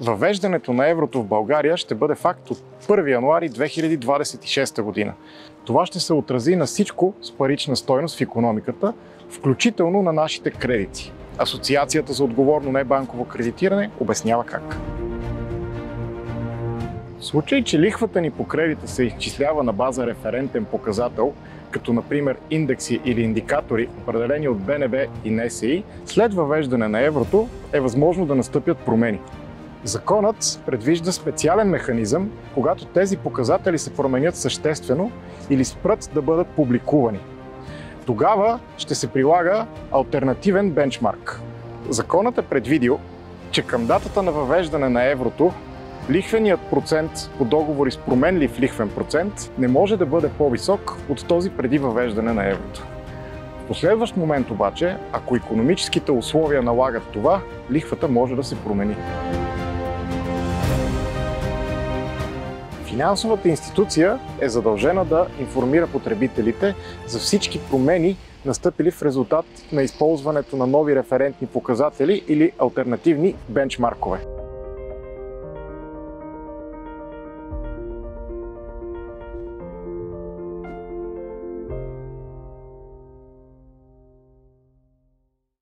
Въвеждането на еврото в България ще бъде факт от 1 януари 2026 година. Това ще се отрази на всичко с парична стойност в икономиката, включително на нашите кредити. Асоциацията за отговорно небанково кредитиране обяснява как. В случай, че лихвата ни по кредита се изчислява на база референтен показател, като например индекси или индикатори, определени от БНБ и НСИ, след въвеждане на еврото е възможно да настъпят промени. Законът предвижда специален механизъм, когато тези показатели се променят съществено или спрат да бъдат публикувани. Тогава ще се прилага алтернативен бенчмарк. Законът е предвидил, че към датата на въвеждане на еврото лихвеният процент по договори с променлив лихвен процент не може да бъде по-висок от този преди въвеждане на еврото. В последващ момент обаче, ако икономическите условия налагат това, лихвата може да се промени. Финансовата институция е задължена да информира потребителите за всички промени, настъпили в резултат на използването на нови референтни показатели или алтернативни бенчмаркове.